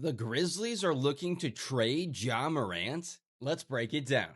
The Grizzlies are looking to trade Ja Morant? Let's break it down.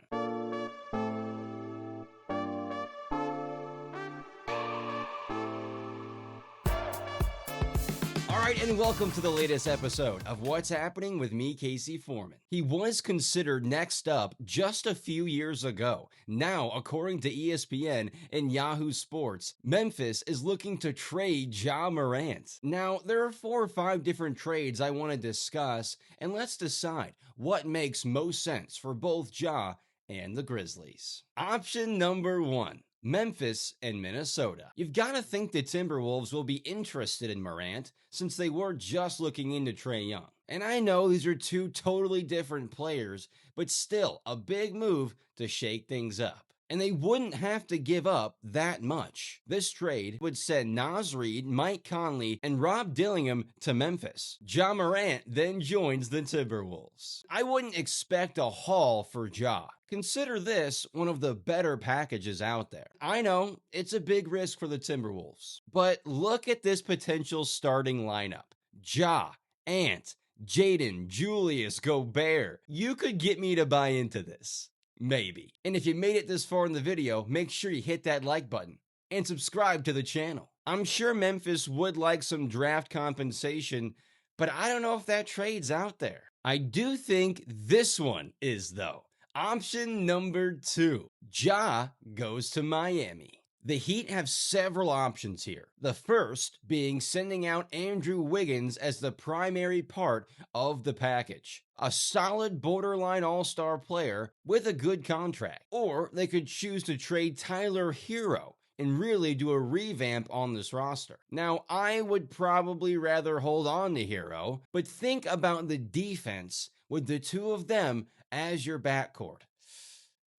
Alright, and welcome to the latest episode of What's Happening with me, Casey Foreman. He was considered next up just a few years ago. Now, according to ESPN and Yahoo Sports, Memphis is looking to trade Ja Morant. Now, there are 4 or 5 different trades I want to discuss, and let's decide what makes most sense for both Ja and the Grizzlies. Option number 1. Memphis and Minnesota. You've got to think the Timberwolves will be interested in Morant since they were just looking into Trae Young. And I know these are 2 totally different players, but still a big move to shake things up. And they wouldn't have to give up that much. This trade would send Naz Reid, Mike Conley, and Rob Dillingham to Memphis. Ja Morant then joins the Timberwolves. I wouldn't expect a haul for Ja. Consider this one of the better packages out there. I know, it's a big risk for the Timberwolves, but look at this potential starting lineup. Ja, Ant, Jaden, Julius, Gobert. You could get me to buy into this. Maybe. And if you made it this far in the video, make sure you hit that like button and subscribe to the channel. I'm sure Memphis would like some draft compensation, but I don't know if that trade's out there. I do think this one is though. Option number 2. Ja goes to Miami. The Heat have several options here. The first being sending out Andrew Wiggins as the primary part of the package. A solid borderline all-star player with a good contract. Or they could choose to trade Tyler Hero and really do a revamp on this roster. Now, I would probably rather hold on to Hero, but think about the defense with the 2 of them as your backcourt.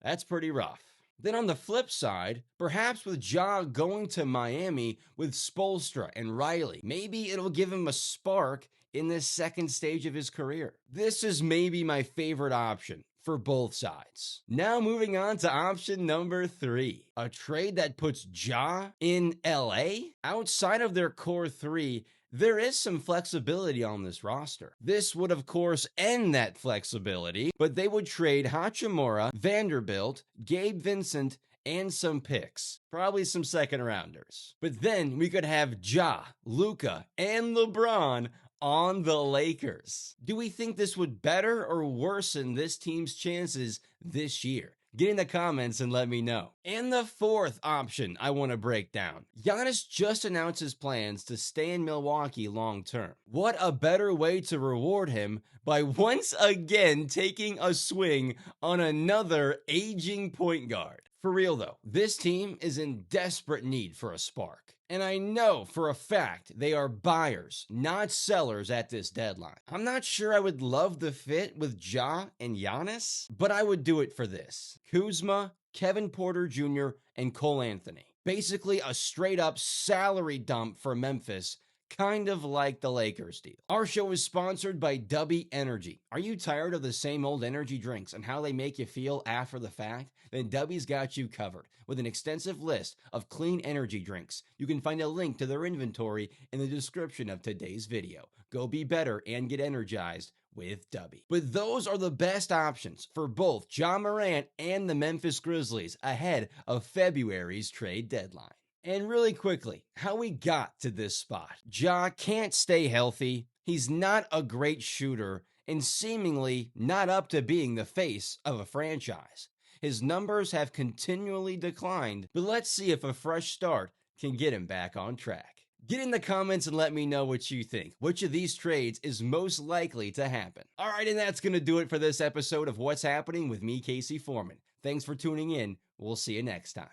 That's pretty rough. Then on the flip side, perhaps with Ja going to Miami with Spoelstra and Riley, maybe it'll give him a spark in this second stage of his career. This is maybe my favorite option for both sides. Now moving on to option number 3, a trade that puts Ja in LA. Outside of their core 3, there is some flexibility on this roster. This would, of course, end that flexibility, but they would trade Hachimura, Vanderbilt, Gabe Vincent, and some picks. Probably some second rounders. But then we could have Ja, Luka, and LeBron on the Lakers. Do we think this would better or worsen this team's chances this year? Get in the comments and let me know. And the 4th option I want to break down. Giannis just announced his plans to stay in Milwaukee long term. What a better way to reward him by once again taking a swing on another aging point guard. For real though, this team is in desperate need for a spark. And I know for a fact they are buyers, not sellers at this deadline. I'm not sure I would love the fit with Ja and Giannis, but I would do it for this. Kuzma, Kevin Porter Jr., and Cole Anthony. Basically a straight up salary dump for Memphis, kind of like the Lakers deal. Our show is sponsored by Dubby Energy. Are you tired of the same old energy drinks and how they make you feel after the fact? Then Dubby's got you covered with an extensive list of clean energy drinks. You can find a link to their inventory in the description of today's video. Go be better and get energized with Dubby. But those are the best options for both Ja Morant and the Memphis Grizzlies ahead of February's trade deadline. And really quickly, how we got to this spot. Ja can't stay healthy, he's not a great shooter, and seemingly not up to being the face of a franchise. His numbers have continually declined, but let's see if a fresh start can get him back on track. Get in the comments and let me know what you think. Which of these trades is most likely to happen? Alright, and that's going to do it for this episode of What's Happening with me, Casey Foreman. Thanks for tuning in. We'll see you next time.